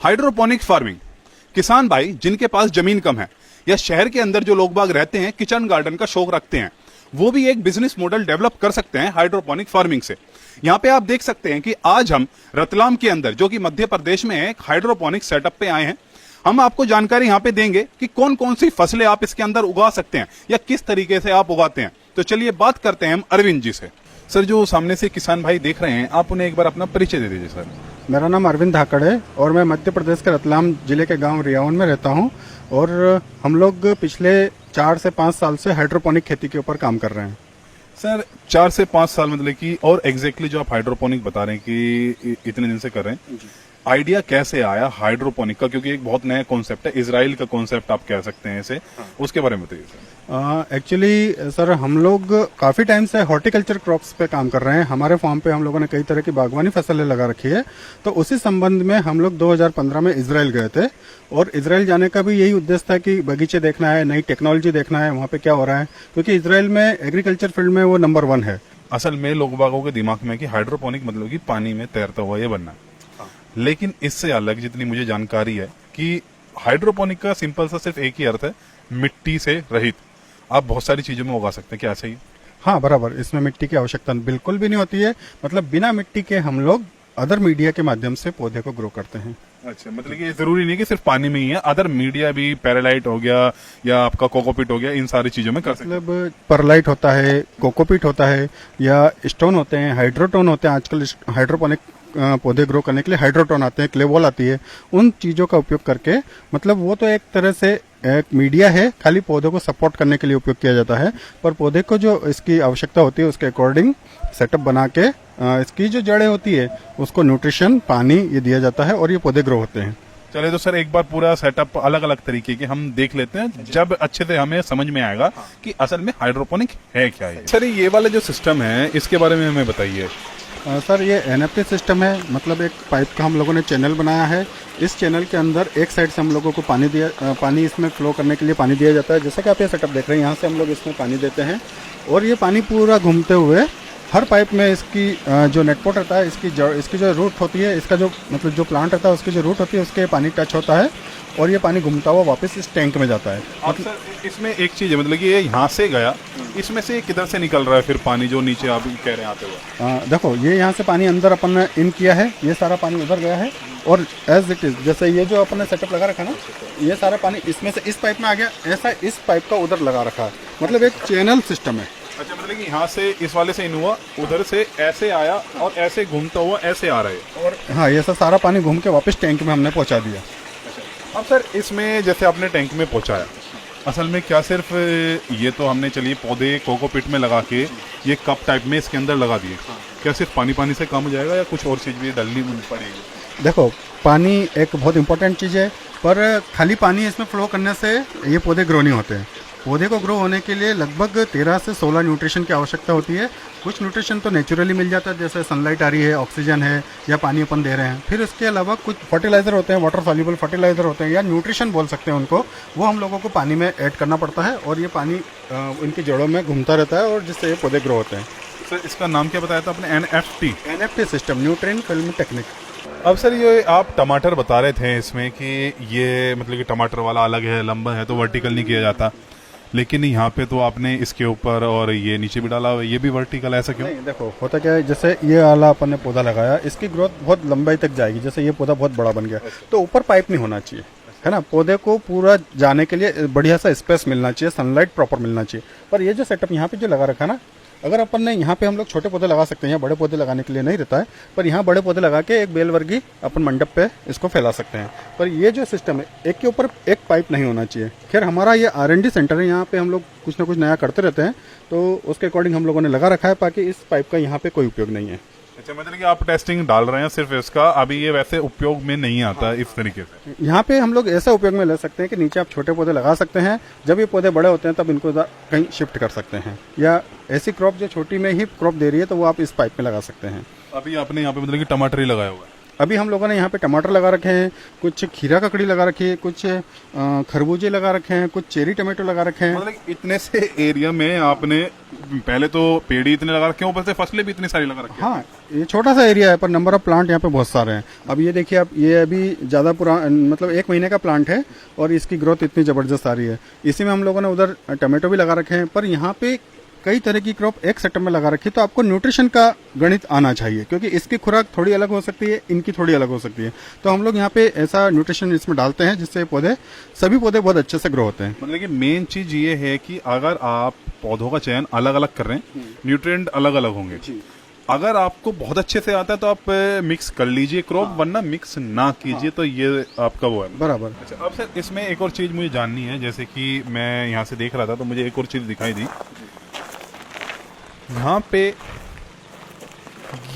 Hydroponic farming, किसान भाई जिनके पास जमीन कम है या शहर के अंदर जो लोग बाग रहते हैं किचन गार्डन का शौक रखते हैं, वो भी एक बिजनेस मॉडल डेवलप कर सकते हैं हाइड्रोपोनिक फार्मिंग से। यहाँ पे आप देख सकते हैं कि आज हम रतलाम के अंदर, जो कि मध्य प्रदेश में है, एक हाइड्रोपोनिक सेटअप पे आए हैं। हम आपको जानकारी यहाँ पे देंगे कि कौन कौन सी फसलें आप इसके अंदर उगा सकते हैं या किस तरीके से आप उगाते हैं। तो चलिए बात करते हैं हम अरविंद जी से। सर, जो सामने से किसान भाई देख रहे हैं, आप उन्हें एक बार अपना परिचय दे दीजिए। सर, मेरा नाम अरविंद धाकड़ है और मैं मध्य प्रदेश के रतलाम जिले के गांव रियावन में रहता हूं और हम लोग पिछले 4 से 5 साल से हाइड्रोपोनिक खेती के ऊपर काम कर रहे हैं। सर 4 से 5 साल मतलब कि, और एग्जैक्टली जो आप हाइड्रोपोनिक बता रहे हैं कि इतने दिन से कर रहे हैं, आइडिया कैसे आया हाइड्रोपोनिक का? क्योंकि एक बहुत नया कॉन्सेप्ट है, इजराइल का कॉन्सेप्ट आप कह सकते हैं इसे, उसके बारे में बताइए सर। एक्चुअली सर, हम लोग काफी टाइम से हॉर्टिकल्चर क्रॉप्स पे काम कर रहे हैं। हमारे फार्म पे हम लोगों ने कई तरह की बागवानी फसलें लगा रखी है। तो उसी संबंध में हम लोग 2015 में इजराइल गए थे और इजराइल जाने का भी यही उद्देश्य था कि बगीचे देखना है, नई टेक्नोलॉजी देखना है, वहाँ पे क्या हो रहा है, क्योंकि इजराइल में एग्रीकल्चर फील्ड में वो नंबर 1 है। असल में लोग बागों के दिमाग में कि हाइड्रोपोनिक मतलब कि पानी में तैरता हुआ ये बनना, लेकिन इससे अलग जितनी मुझे जानकारी है कि हाइड्रोपोनिक का सिंपल सा सिर्फ एक ही अर्थ है, मिट्टी से रहित। आप बहुत सारी चीजों में उगा सकते हैं, क्या ऐसा ही? हाँ, बराबर। इसमें मिट्टी की आवश्यकता बिल्कुल भी नहीं होती है। मतलब बिना मिट्टी के हम लोग अदर मीडिया के माध्यम से पौधे को ग्रो करते हैं। अच्छा, मतलब कि जरूरी नहीं कि सिर्फ पानी में ही है, अदर मीडिया भी, पैरालाइट हो गया या आपका कोकोपीट हो गया, इन सारी चीजों में कर सकते हैं। मतलब परलाइट होता है, कोकोपीट होता है या स्टोन होते हैं, हाइड्रोटोन होते हैं। आजकल हाइड्रोपोनिक पौधे ग्रो करने के लिए हाइड्रोटोन आते हैं, क्ले बॉल आती है। उन चीजों का उपयोग करके, मतलब वो तो एक तरह से एक मीडिया है, खाली पौधों को सपोर्ट करने के लिए उपयोग किया जाता है। पर पौधे को जो इसकी आवश्यकता होती है उसके अकॉर्डिंग सेटअप बना के इसकी जो जड़ें होती है उसको न्यूट्रिशन, पानी ये दिया जाता है और ये पौधे ग्रो होते हैं। चले तो सर एक बार पूरा सेटअप अलग अलग तरीके के हम देख लेते हैं, जब अच्छे से हमें समझ में आएगा कि असल में हाइड्रोपोनिक है क्या है। सर ये वाला जो सिस्टम है इसके बारे में हमें बताइए। सर ये NFT सिस्टम है। मतलब एक पाइप का हम लोगों ने चैनल बनाया है। इस चैनल के अंदर एक साइड से हम लोगों को पानी इसमें फ्लो करने के लिए पानी दिया जाता है। जैसे कि आप ये सेटअप देख रहे हैं, यहाँ से हम लोग इसमें पानी देते हैं और ये पानी पूरा घूमते हुए हर पाइप में इसकी जो नेटपोट रहता है, इसकी जो रूट होती है, इसका जो मतलब जो प्लांट रहता है उसकी जो रूट होती है उसके पानी टच होता है और ये पानी घूमता हुआ वापस इस टैंक में जाता है। मतलब सर इसमें एक चीज है, मतलब कि ये यहाँ से गया, इसमें से किधर से निकल रहा है फिर पानी जो नीचे आप कह रहे हैं आते हुए? देखो, ये यहाँ से पानी अंदर अपन ने इन किया है, ये सारा पानी उधर गया है और एज इट इज जैसे ये जो अपन ने सेटअप लगा रखा ना, ये सारा पानी इसमें से इस पाइप में आ गया, ऐसा इस पाइप का उधर लगा रखा है। मतलब एक चैनल सिस्टम है। अच्छा, मतलब कि यहाँ से इस वाले से इन हुआ, उधर से ऐसे आया और ऐसे घूमता हुआ ऐसे आ रहा है। और हाँ, ये सारा पानी घूम के वापस टैंक में हमने पहुंचा दिया। अब सर इसमें जैसे आपने टैंक में पहुंचाया, असल में क्या सिर्फ ये तो हमने चलिए पौधे कोकोपीट में लगा के ये कप टाइप में इसके अंदर लगा दिए, क्या सिर्फ पानी से काम हो जाएगा या कुछ और चीज भी डालनी पड़ेगी? देखो, पानी एक बहुत इंपॉर्टेंट चीज़ है, पर खाली पानी इसमें फ्लो करने से ये पौधे ग्रो नहीं होते हैं। पौधे को ग्रो होने के लिए लगभग 13 से 16 न्यूट्रिशन की आवश्यकता होती है। कुछ न्यूट्रिशन तो नेचुरली मिल जाता है, जैसे सनलाइट आ रही है, ऑक्सीजन है या पानी अपन दे रहे हैं। फिर इसके अलावा कुछ फर्टिलाइजर होते हैं, वाटर सॉल्युबल फर्टिलाइजर होते हैं या न्यूट्रिशन बोल सकते हैं उनको, वो हम लोगों को पानी में ऐड करना पड़ता है और ये पानी इनकी जड़ों में घूमता रहता है और जिससे ये पौधे ग्रो होते हैं। सर इसका नाम क्या बताया था आपने? NFT system, nutrient film technique. अब सर ये आप टमाटर बता रहे थे इसमें कि ये मतलब कि टमाटर वाला अलग है, लंबा है तो वर्टिकल नहीं किया जाता, लेकिन यहाँ पे तो आपने इसके ऊपर और ये नीचे भी डाला हुआ है, ये भी वर्टिकल, ऐसा क्यों? नहीं, देखो होता क्या है, जैसे ये वाला अपन ने पौधा लगाया, इसकी ग्रोथ बहुत लंबाई तक जाएगी। जैसे ये पौधा बहुत बड़ा बन गया तो ऊपर पाइप नहीं होना चाहिए, है ना। पौधे को पूरा जाने के लिए बढ़िया सा स्पेस मिलना चाहिए, सनलाइट प्रॉपर मिलना चाहिए। पर ये जो सेटअप यहाँ पे जो लगा रखा ना, अगर अपन ने यहाँ पे हम लोग छोटे पौधे लगा सकते हैं, यहाँ बड़े पौधे लगाने के लिए नहीं रहता है, पर यहाँ बड़े पौधे लगा के एक बेलवर्गी अपन मंडप पे इसको फैला सकते हैं। पर ये जो सिस्टम है, एक के ऊपर एक पाइप नहीं होना चाहिए। खैर हमारा ये R&D सेंटर है, यहाँ पे हम लोग कुछ ना कुछ नया करते रहते हैं, तो उसके अकॉर्डिंग हम लोगों ने लगा रखा है, ताकि इस पाइप का यहाँ पे कोई उपयोग नहीं है। अच्छा, मतलब कि आप टेस्टिंग डाल रहे हैं सिर्फ इसका, अभी ये वैसे उपयोग में नहीं आता। हाँ। इस तरीके से यहाँ पे हम लोग ऐसा उपयोग में ले सकते हैं कि नीचे आप छोटे पौधे लगा सकते हैं, जब ये पौधे बड़े होते हैं तब इनको कहीं शिफ्ट कर सकते हैं, या ऐसी क्रॉप जो छोटी में ही क्रॉप दे रही है तो वो आप इस पाइप में लगा सकते हैं। अभी आपने यहाँ पे मतलब कि टमाटर ही लगाया हुआ है? अभी हम लोगों ने यहाँ पे टमाटर लगा रखे हैं, कुछ खीरा ककड़ी लगा रखी है, कुछ खरबूजे लगा रखे हैं, कुछ चेरी टमाटो लगा रखे हैं। मतलब इतने से एरिया में आपने पहले तो पेड़ ही इतने लगा रखे हैं, ऊपर से फसलें भी इतनी सारी लगा रखी हैं। हाँ, ये छोटा सा एरिया है पर नंबर ऑफ प्लांट यहाँ पे बहुत सारे हैं। अब ये देखिए, आप ये अभी ज़्यादा मतलब 1 महीने का प्लांट है और इसकी ग्रोथ इतनी ज़बरदस्त आ रही है। इसी में हम लोगों ने उधर टमाटो भी लगा रखे हैं, पर यहाँ पे कई तरह की क्रॉप एक सेटअप में लगा रखी है। तो आपको न्यूट्रिशन का गणित आना चाहिए, क्योंकि इसकी खुराक थोड़ी अलग हो सकती है, इनकी थोड़ी अलग हो सकती है। तो हम लोग यहाँ पे ऐसा न्यूट्रिशन इसमें डालते हैं जिससे सभी पौधे बहुत अच्छे से ग्रो होते हैं। मतलब कि मेन चीज ये है कि अगर आप पौधों का चयन अलग अलग कर रहे हैं, न्यूट्रिएंट अलग अलग होंगे। अगर आपको बहुत अच्छे से आता है तो आप मिक्स कर लीजिए क्रॉप, वरना मिक्स ना कीजिए। तो ये आपका वो है बराबर। अच्छा, अब सर इसमें एक और चीज मुझे जाननी है। जैसे कि मैं यहाँ से देख रहा था तो मुझे एक और चीज दिखाई दी, यहाँ पे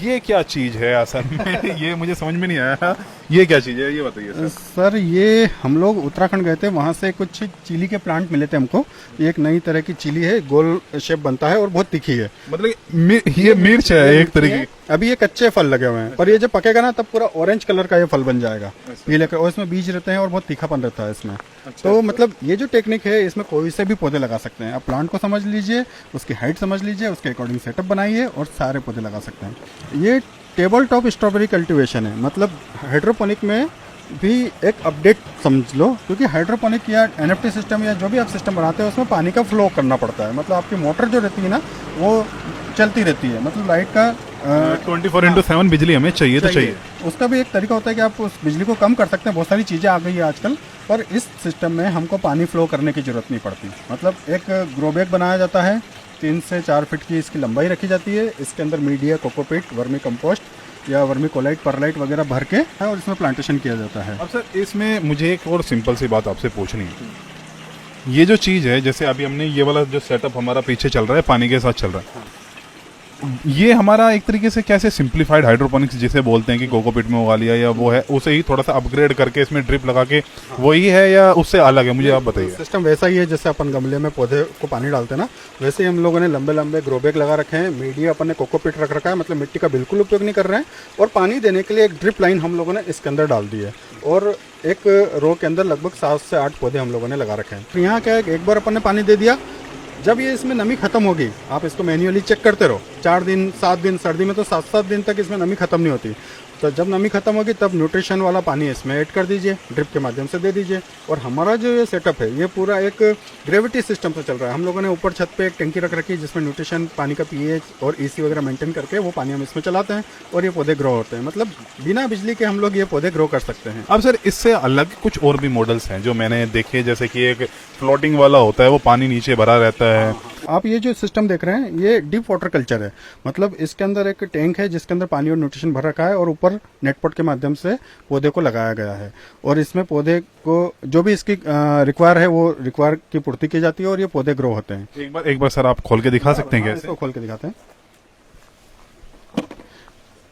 ये क्या चीज है असल में? ये मुझे समझ में नहीं आया, ये क्या चीज है, ये बताइए सर। सर, ये हम लोग उत्तराखंड गए थे, वहाँ से कुछ चिली के प्लांट मिले थे हमको। ये एक नई तरह की चिली है, गोल शेप बनता है और बहुत तीखी है। मतलब ये मिर्च है एक तरीके की। अभी ये कच्चे फल लगे हुए हैं, पर ये जब पकेगा ना तब पूरा ऑरेंज कलर का ये फल बन जाएगा, पीले कलर, और इसमें बीज रहते हैं और बहुत तीखापन रहता है इसमें। तो मतलब ये जो टेक्निक है, इसमें कोई से भी पौधे लगा सकते हैं। आप प्लांट को समझ लीजिए, उसकी हाइट समझ लीजिए, उसके अकॉर्डिंग सेटअप बनाइए और सारे पौधे लगा सकते हैं। ये टेबल टॉप स्ट्रॉबेरी कल्टीवेशन है, मतलब हाइड्रोपोनिक में भी एक अपडेट समझ लो, क्योंकि हाइड्रोपोनिक या एनएफटी सिस्टम या जो भी आप सिस्टम बनाते हैं उसमें पानी का फ्लो करना पड़ता है। मतलब आपकी मोटर जो रहती है ना, वो चलती रहती है, मतलब लाइट का 24/7 बिजली हमें चाहिए तो चाहिए। उसका भी एक तरीका होता है कि आप उस बिजली को कम कर सकते हैं। बहुत सारी चीज़ें आ गई है आजकल, पर इस सिस्टम में हमको पानी फ्लो करने की जरूरत नहीं पड़ती। मतलब एक ग्रो बैग बनाया जाता है, 3 से 4 फीट की इसकी लंबाई रखी जाती है। इसके अंदर मीडिया, कोकोपीट, वर्मी कंपोस्ट या वर्मी कोलाइट, परलाइट वगैरह भर के है और इसमें प्लांटेशन किया जाता है। अब सर इसमें मुझे एक और सिंपल सी बात आपसे पूछनी है। ये जो चीज है, जैसे अभी हमने ये वाला जो सेटअप हमारा पीछे चल रहा है, पानी के साथ चल रहा है, ये हमारा एक तरीके से कैसे सिंप्लीफाइड हाइड्रोपोनिक्स जिसे बोलते हैं कि कोकोपीट में उगा लिया या वो है, उसे ही थोड़ा सा अपग्रेड करके इसमें ड्रिप लगा के वही है या उससे अलग है? मुझे आप बताइए। सिस्टम वैसा ही है जैसे अपन गमले में पौधे को पानी डालते हैं ना, वैसे ही हम लोगों ने लंबे लंबे ग्रो बैग लगा रखे हैं। मीडिया अपन ने कोकोपीट रख रखा है, मतलब मिट्टी का बिल्कुल उपयोग नहीं कर रहे हैं। और पानी देने के लिए एक ड्रिप लाइन हम लोगों ने इसके अंदर डाल दी है और एक रो के अंदर लगभग 7 से 8 पौधे हम लोगों ने लगा रखे हैं। यहाँ क्या है, एक बार अपन ने पानी दे दिया, जब ये इसमें नमी खत्म होगी, आप इसको मैन्युअली चेक करते रहो। 4 दिन 7 दिन, सर्दी में तो 7-7 दिन तक इसमें नमी खत्म नहीं होती। तो जब नमी खत्म होगी तब न्यूट्रिशन वाला पानी इसमें ऐड कर दीजिए, ड्रिप के माध्यम से दे दीजिए। और हमारा जो ये सेटअप है, ये पूरा एक ग्रेविटी सिस्टम से चल रहा है। हम लोगों ने ऊपर छत पे एक टंकी रख रखी है जिसमें न्यूट्रिशन, पानी का पीएच और ईसी वगैरह मेंटेन करके वो पानी हम इसमें चलाते हैं और ये पौधे ग्रो होते हैं। मतलब बिना बिजली के हम लोग ये पौधे ग्रो कर सकते हैं। अब सर इससे अलग कुछ और भी मॉडल्स हैं जो मैंने देखे, जैसे कि एक फ्लोटिंग वाला होता है, वो पानी नीचे भरा रहता है। आप ये जो सिस्टम देख रहे हैं, ये डीप वाटर कल्चर है। मतलब इसके अंदर एक टैंक है जिसके अंदर पानी और न्यूट्रिशन भर रखा है और ऊपर नेटपॉट के माध्यम से पौधे को लगाया गया है। और इसमें पौधे को जो भी इसकी रिक्वायर है, वो रिक्वायर की पूर्ति की जाती है और ये पौधे ग्रो होते हैं। एक बार सर आप खोल के दिखा सकते हैं? कैसे? इसको खोल के दिखाते हैं।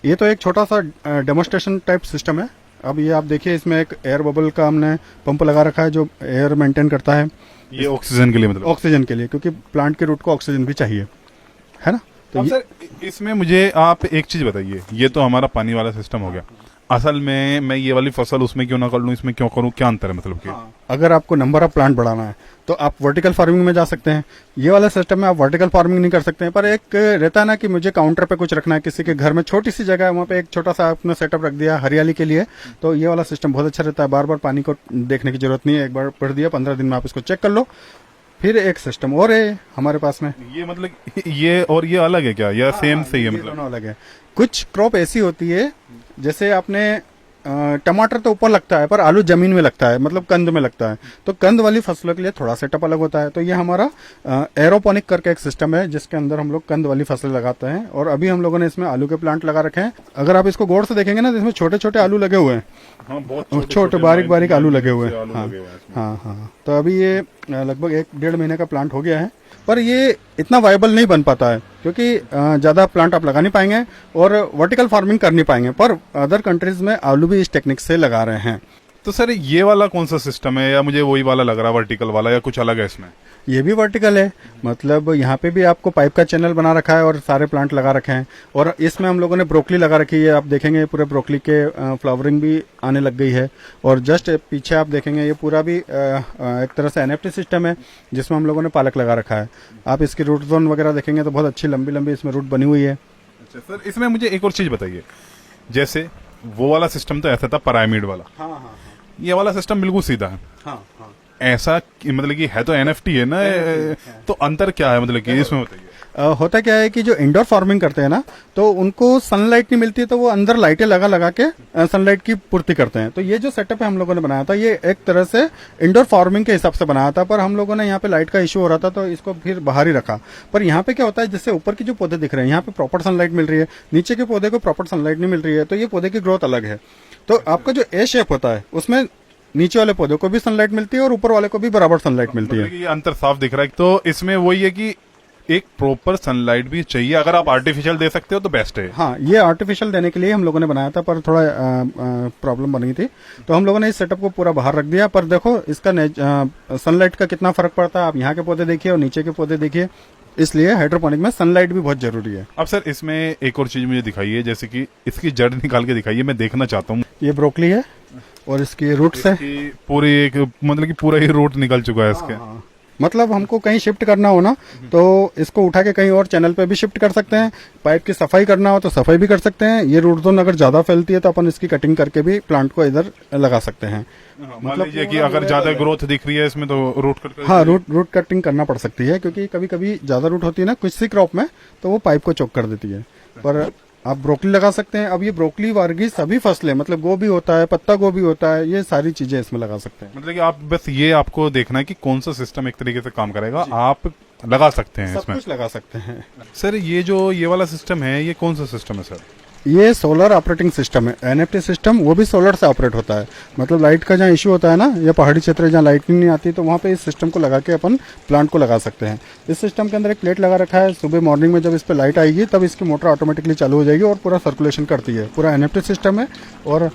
ये तो एक छोटा सा डेमोस्ट्रेशन टाइप सिस्टम है। अब ये आप देखिए, इसमें एक एयर बबल का हमने पंप लगा रखा है जो एयर मेंटेन करता है। ये ऑक्सीजन के लिए, मतलब ऑक्सीजन के लिए, क्योंकि प्लांट के रूट को ऑक्सीजन भी चाहिए, है ना। तो अब सर इसमें मुझे आप एक चीज बताइए, ये तो हमारा पानी वाला सिस्टम हो गया, असल में मैं ये वाली फसल उसमें क्यों ना कर लूं, इसमें क्यों करूं, क्या अंतर है? मतलब कि अगर आपको नंबर ऑफ प्लांट बढ़ाना है तो आप वर्टिकल फार्मिंग में जा सकते हैं। ये वाला सिस्टम में आप वर्टिकल फार्मिंग नहीं कर सकते हैं, पर एक रहता है ना कि मुझे काउंटर पे कुछ रखना है, किसी के घर में छोटी सी जगह है, वहाँ पे एक छोटा सा आपने सेटअप रख दिया हरियाली के लिए, तो ये वाला सिस्टम बहुत अच्छा रहता है। बार बार पानी को देखने की जरूरत नहीं है, एक बार पढ़ दिया, 15 दिन में आप इसको चेक कर लो। फिर एक सिस्टम और है हमारे पास में, ये मतलब ये और ये अलग है क्या, या सेम से ही है? मतलब दोनों अलग है। कुछ क्रॉप ऐसी होती है, जैसे आपने टमाटर तो ऊपर लगता है पर आलू जमीन में लगता है, मतलब कंद में लगता है। तो कंद वाली फसलों के लिए थोड़ा सेटअप अलग होता है। तो ये हमारा एरोपोनिक करके एक सिस्टम है जिसके अंदर हम लोग कंद वाली फसलें लगाते हैं। और अभी हम लोगों ने इसमें आलू के प्लांट लगा रखे हैं। अगर आप इसको गौर से देखेंगे ना, तो इसमें छोटे छोटे आलू लगे हुए हैं। हाँ, बहुत छोटे बारीक बारीक आलू लगे हुए हैं। हाँ। तो अभी ये लगभग 1-1.5 महीने का प्लांट हो गया है, पर ये इतना वायबल नहीं बन पाता है क्योंकि ज्यादा प्लांट आप लगा नहीं पाएंगे और वर्टिकल फार्मिंग कर नहीं पाएंगे। पर अदर कंट्रीज में आलू भी इस टेक्निक से लगा रहे हैं। तो सर ये वाला कौन सा सिस्टम है, या मुझे वही वाला लग रहा है वर्टिकल वाला, या कुछ अलग है इसमें? ये भी वर्टिकल है, मतलब यहाँ पे भी आपको पाइप का चैनल बना रखा है और सारे प्लांट लगा रखे हैं। और इसमें हम लोगों ने ब्रोकली लगा रखी है, आप देखेंगे पूरे ब्रोकली के फ्लावरिंग भी आने लग गई है। और जस्ट पीछे आप देखेंगे ये पूरा भी एक तरह से एनएफटी सिस्टम है, जिसमें हम लोगों ने पालक लगा रखा है। आप इसकी रूट जोन वगैरह देखेंगे तो बहुत अच्छी लंबी लंबी इसमें रूट बनी हुई है। अच्छा सर, इसमें मुझे एक और चीज बताइए, जैसे वो वाला सिस्टम तो ऐसा था पिरामिड वाला, हाँ हाँ ये वाला सिस्टम बिल्कुल सीधा है। हाँ हाँ। ऐसा मतलब कि है तो एनएफटी है ना, तो अंतर क्या है मतलब कि इसमें बताइए। होता क्या है कि जो इंडोर फार्मिंग करते हैं ना, तो उनको सनलाइट नहीं मिलती, तो वो अंदर लाइटें लगा लगा के सनलाइट की पूर्ति करते हैं। तो ये जो सेटअप है हम लोगों ने बनाया था, ये एक तरह से इंडोर फार्मिंग के हिसाब से बनाया था, पर हम लोगों ने यहाँ पे लाइट का इशू हो रहा था तो इसको फिर बाहर ही रखा। पर यहाँ पे क्या होता है, जैसे ऊपर की जो पौधे दिख रहे हैं यहाँ पे प्रॉपर सनलाइट मिल रही है, नीचे के पौधे को प्रॉपर सनलाइट नहीं मिल रही है, तो ये पौधे की ग्रोथ अलग है। तो आपका जो ए शेप होता है उसमें नीचे वाले पौधे को भी सनलाइट मिलती है और ऊपर वाले को भी बराबर सनलाइट मिलती है। मतलब कि ये अंतर साफ दिख रहा है। तो इसमें वही है कि एक प्रॉपर सनलाइट भी चाहिए, अगर आप आर्टिफिशियल दे सकते हो तो बेस्ट है। हाँ, ये आर्टिफिशियल देने के लिए हम लोगों ने बनाया था, पर थोड़ा प्रॉब्लम बन गई थी, तो हम लोगों ने इस सेटअप को पूरा बाहर रख दिया। पर देखो इसका सनलाइट का कितना फर्क पड़ता है, आप यहाँ के पौधे देखिए और नीचे के पौधे देखिए, इसलिए हाइड्रोपोनिक में सनलाइट भी बहुत जरूरी है। अब सर इसमें एक और चीज मुझे दिखाइए, जैसे कि इसकी जड़ निकाल के दिखाइए, मैं देखना चाहता हूँ। ये ब्रोकली है और इसकी रूट्स है, पूरी एक मतलब कि पूरा ही रूट निकल चुका है इसके। हाँ, मतलब हमको कहीं शिफ्ट करना हो ना, तो इसको उठा के कहीं और चैनल पे भी शिफ्ट कर सकते हैं। पाइप की सफाई करना हो तो सफाई भी कर सकते हैं। ये रूट जोन अगर ज्यादा फैलती है तो अपन इसकी कटिंग करके भी प्लांट को इधर लगा सकते हैं। मान लीजिए कि अगर ज्यादा ग्रोथ दिख रही है इसमें तो रूट कट, हाँ, रूट कटिंग करना पड़ सकती है, क्योंकि कभी कभी ज्यादा रूट होती है ना किसी क्रॉप में, तो वो पाइप को चोक कर देती है। पर आप ब्रोकली लगा सकते हैं। अब ये ब्रोकली वर्गी सभी फसलें, मतलब गोभी होता है, पत्ता गोभी होता है, ये सारी चीजें इसमें लगा सकते हैं। मतलब कि आप बस ये आपको देखना है कि कौन सा सिस्टम एक तरीके से काम करेगा, आप लगा सकते हैं सब इसमें। कुछ लगा सकते हैं। सर ये वाला सिस्टम है, ये कौन सा सिस्टम है सर? ये सोलर ऑपरेटिंग सिस्टम है, एनएफटी सिस्टम, वो भी सोलर से ऑपरेट होता है। मतलब लाइट का जहाँ इश्यू होता है ना, या पहाड़ी क्षेत्र जहाँ लाइट नहीं आती, तो वहाँ पे इस सिस्टम को लगा के अपन प्लांट को लगा सकते हैं। इस सिस्टम के अंदर एक प्लेट लगा रखा है, सुबह मॉर्निंग में जब इस पे लाइट आएगी तब इसकी मोटर ऑटोमेटिकली चालू हो जाएगी और पूरा सर्कुलेशन करती है। पूरा एनएफटी सिस्टम है और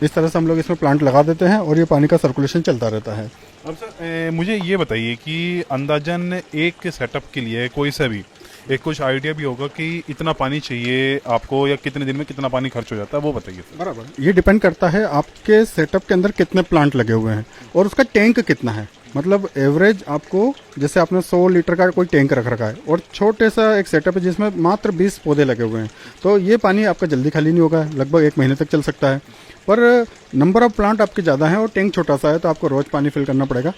इस तरह से हम लोग इसमें प्लांट लगा देते हैं और ये पानी का सर्कुलेशन चलता रहता है। अब सर मुझे ये बताइए कि अंदाजन एक सेटअप के लिए कोई सा भी एक कुछ आइडिया भी होगा कि इतना पानी चाहिए आपको, या कितने दिन में कितना पानी खर्च हो जाता है, वो बताइए सर। बराबर, ये डिपेंड करता है आपके सेटअप के अंदर कितने प्लांट लगे हुए हैं और उसका टैंक कितना है। मतलब एवरेज आपको, जैसे आपने 100 लीटर का कोई टैंक रख रखा है और छोटे सा एक सेटअप है जिसमें मात्र 20 पौधे लगे हुए हैं, तो ये पानी आपका जल्दी खाली नहीं होगा, लगभग 1 महीने तक चल सकता है। पर नंबर ऑफ प्लांट आपके ज़्यादा है और टैंक छोटा सा है, तो आपको रोज पानी फिल करना पड़ेगा।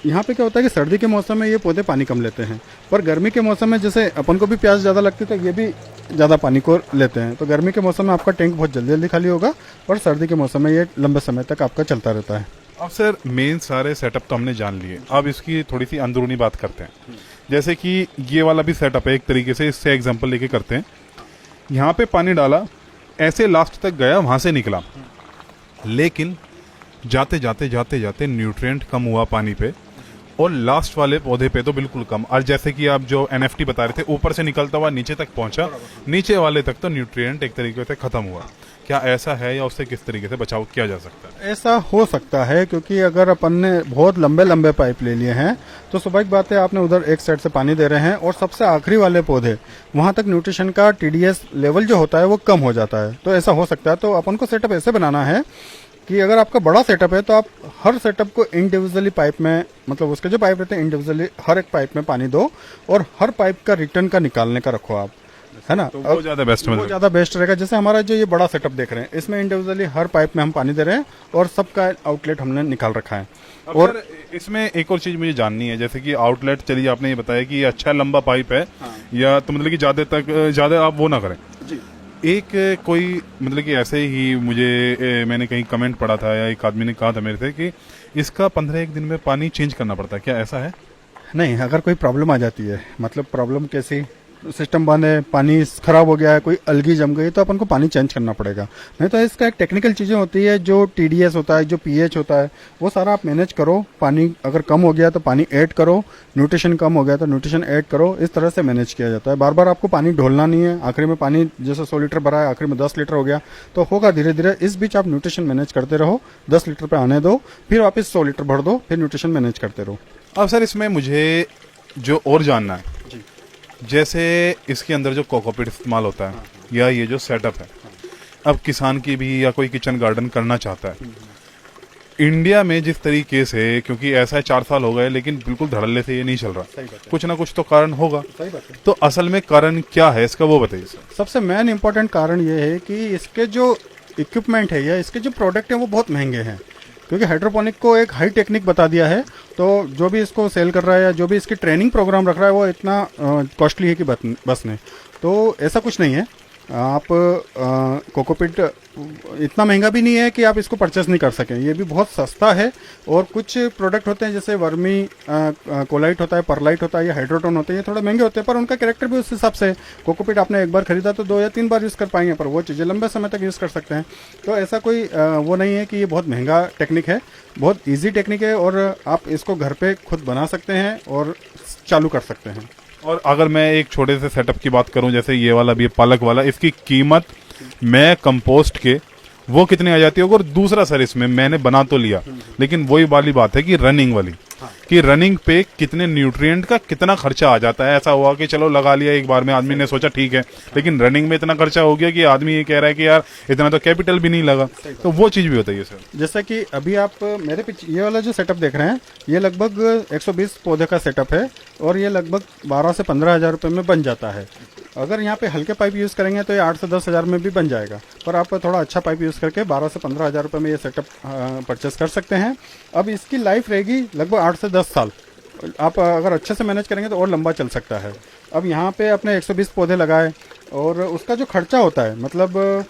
यहाँ पे क्या होता है कि सर्दी के मौसम में ये पौधे पानी कम लेते हैं, पर गर्मी के मौसम में जैसे अपन को भी प्यास ज़्यादा लगती है तो ये भी ज़्यादा पानी को लेते हैं। तो गर्मी के मौसम में आपका टैंक बहुत जल्दी जल्दी खाली होगा और सर्दी के मौसम में ये लंबे समय तक आपका चलता रहता है। अब सर मेन सारे सेटअप तो हमने जान लिए, अब इसकी थोड़ी सी अंदरूनी बात करते हैं। जैसे कि ये वाला भी सेटअप है एक तरीके से, इससे एग्जांपल लेके करते हैं। यहाँ पे पानी डाला, ऐसे लास्ट तक गया, वहां से निकला, लेकिन जाते जाते जाते जाते न्यूट्रिएंट कम हुआ पानी पे, और लास्ट वाले पौधे पे तो बिल्कुल कम। और जैसे कि आप जो एनएफटी बता रहे थे, ऊपर से निकलता हुआ नीचे तक पहुंचा, नीचे वाले तक तो न्यूट्रिएंट एक तरीके से खत्म हुआ। क्या ऐसा है, या उससे किस तरीके से बचाव किया जा सकता है? ऐसा हो सकता है, क्योंकि अगर अपन ने बहुत लंबे लंबे पाइप ले लिए हैं तो स्वाभाविक बात है आपने उधर एक साइड से पानी दे रहे हैं और सबसे आखिरी वाले पौधे वहां तक न्यूट्रिशन का टीडीएस लेवल जो होता है वो कम हो जाता है। तो ऐसा हो सकता है। तो अपन को सेटअप ऐसे बनाना है कि अगर आपका बड़ा सेटअप है तो आप हर सेटअप को इंडिविजुअली पाइप में, मतलब उसके जो पाइप रहते हैं इंडिविजुअली हर एक पाइप में पानी दो और हर पाइप का रिटर्न का निकालने का रखो आप, है ना? तो वो ज्यादा बेस्ट, वो ज्यादा बेस्ट रहेगा। जैसे हमारा जो ये बड़ा सेटअप देख रहे हैं, इसमें इंडिविजुअली हर पाइप में हम पानी दे रहे हैं और सबका आउटलेट हमने निकाल रखा है। और इसमें एक और चीज मुझे जाननी है, जैसे कि आउटलेट, चलिए आपने ये बताया कि ये अच्छा लंबा पाइप है, या तो मतलब कि ज्यादा आप वो ना करें। एक कोई मतलब कि ऐसे ही मैंने कहीं कमेंट पढ़ा था या एक आदमी ने कहा था मेरे से कि इसका 15 दिन में पानी चेंज करना पड़ता है, क्या ऐसा है? नहीं, अगर कोई प्रॉब्लम आ जाती है, मतलब प्रॉब्लम कैसी सिस्टम बंद है, पानी खराब हो गया है, कोई अलगी जम गई, तो अपन को पानी चेंज करना पड़ेगा। नहीं तो इसका एक टेक्निकल चीजें होती है, जो TDS होता है, जो pH होता है, वो सारा आप मैनेज करो। पानी अगर कम हो गया तो पानी ऐड करो, न्यूट्रिशन कम हो गया तो न्यूट्रिशन ऐड करो। इस तरह से मैनेज किया जाता है। बार बार आपको पानी ढोलना नहीं है। आखिरी में पानी जैसे 100 लीटर भरा है, आखिरी में 10 लीटर हो गया तो होगा धीरे धीरे। इस बीच आप न्यूट्रिशन मैनेज करते रहो, 10 लीटर पे आने दो, फिर वापस 100 लीटर भर दो, फिर न्यूट्रिशन मैनेज करते रहो। अब सर इसमें मुझे जो और जानना है, जैसे इसके अंदर जो कोकोपीट इस्तेमाल होता है या ये जो सेटअप है, अब किसान की भी या कोई किचन गार्डन करना चाहता है इंडिया में जिस तरीके से, क्योंकि ऐसा है 4 साल हो गए लेकिन बिल्कुल धड़ल्ले से ये नहीं चल रहा, कुछ ना कुछ तो कारण होगा। सही बात है। तो असल में कारण क्या है इसका, वो बताइए सर। सबसे मेन इंपॉर्टेंट कारण ये है कि इसके जो इक्विपमेंट है या इसके जो प्रोडक्ट है वो बहुत महंगे हैं। क्योंकि हाइड्रोपोनिक को एक हाई टेक्निक बता दिया है, तो जो भी इसको सेल कर रहा है या जो भी इसकी ट्रेनिंग प्रोग्राम रख रहा है वो इतना कॉस्टली है कि बस नहीं। तो ऐसा कुछ नहीं है। आप कोकोपीट इतना महंगा भी नहीं है कि आप इसको परचेस नहीं कर सकें, ये भी बहुत सस्ता है। और कुछ प्रोडक्ट होते हैं जैसे वर्मी कोलाइट होता है, परलाइट होता है या हाइड्रोटोन होते हैं, ये थोड़े महंगे होते हैं पर उनका कैरेक्टर भी उस हिसाब से। कोकोपीट आपने एक बार खरीदा तो 2 या 3 बार यूज़ कर पाएंगे, पर वो चीज़ें लंबे समय तक यूज़ कर सकते हैं। तो ऐसा कोई वो नहीं है कि ये बहुत महंगा टेक्निक है, बहुत ईजी टेक्निक है और आप इसको घर पे खुद बना सकते हैं और चालू कर सकते हैं। और अगर मैं एक छोटे से सेटअप की बात करूं, जैसे ये वाला भी है पालक वाला, इसकी कीमत मैं कंपोस्ट के वो कितने आ जाती होगी? और दूसरा सर इसमें मैंने बना तो लिया लेकिन वही वाली बात है कि रनिंग वाली, कि रनिंग पे कितने न्यूट्रिएंट का कितना खर्चा आ जाता है। ऐसा हुआ कि चलो लगा लिया एक बार में, आदमी ने सोचा ठीक है, लेकिन रनिंग में इतना खर्चा हो गया कि आदमी ये कह रहा है कि यार इतना तो कैपिटल भी नहीं लगा। तो वो चीज भी बताइए सर। जैसा कि अभी आप मेरे पीछे ये वाला जो सेटअप देख रहे हैं, ये लगभग 120 पौधे का सेटअप है और ये लगभग 12 से 15 हज़ार रुपये में बन जाता है। अगर यहाँ पे हल्के पाइप यूज़ करेंगे तो ये 8 से 10 हज़ार में भी बन जाएगा, पर आप थोड़ा अच्छा पाइप यूज़ करके 12 से 15 हज़ार रुपये में ये सेटअप परचेस कर सकते हैं। अब इसकी लाइफ रहेगी लगभग 8 से 10 साल। आप अगर अच्छे से मैनेज करेंगे तो और लंबा चल सकता है। अब यहाँ पे अपने 120 पौधे लगाए और उसका जो खर्चा होता है, मतलब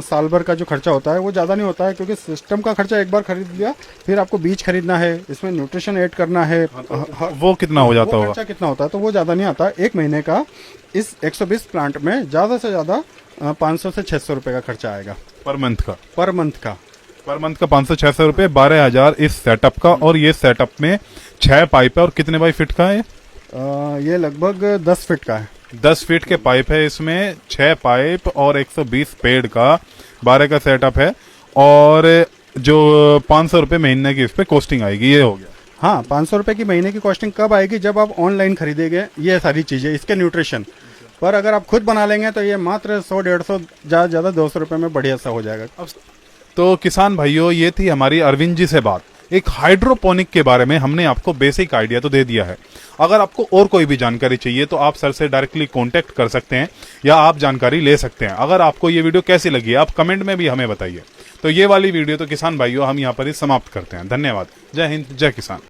साल भर का जो खर्चा होता है वो ज़्यादा नहीं होता है, क्योंकि सिस्टम का खर्चा एक बार खरीद लिया, फिर आपको बीज खरीदना है, इसमें न्यूट्रिशन ऐड करना है। वो कितना हो जाता होगा? खर्चा कितना होता है तो वो ज़्यादा नहीं आता। 1 महीने का इस 120 प्लांट में ज़्यादा से ज़्यादा 500 से 600 रुपये का खर्चा आएगा पर मंथ का। पर मंथ का 500-600 रुपए, 12,000 इस सेटअप का। और ये सेटअप में 6 पाइप है और कितने बाई फीट का है ये लगभग 10 फीट का है। 10 फीट के पाइप है इसमें, 6 पाइप और 120 पेड़ का 12 का सेटअप है। और जो 500 रुपए महीने की इस पे कॉस्टिंग आएगी, ये हो गया। हाँ, 500 रुपये की महीने की कॉस्टिंग कब आएगी? जब आप ऑनलाइन खरीदेंगे ये सारी चीज़ें, इसके न्यूट्रिशन। पर अगर आप खुद बना लेंगे तो ये मात्र 100-150 ज़्यादा 200 रुपये में बढ़िया सा हो जाएगा। तो किसान भाइयों, ये थी हमारी अरविंद जी से बात। एक हाइड्रोपोनिक के बारे में हमने आपको बेसिक आइडिया तो दे दिया है। अगर आपको और कोई भी जानकारी चाहिए तो आप सर से डायरेक्टली कांटेक्ट कर सकते हैं या आप जानकारी ले सकते हैं। अगर आपको ये वीडियो कैसी लगी आप कमेंट में भी हमें बताइए। तो ये वाली वीडियो तो किसान भाइयों हम यहाँ पर ही समाप्त करते हैं। धन्यवाद। जय हिंद, जय किसान।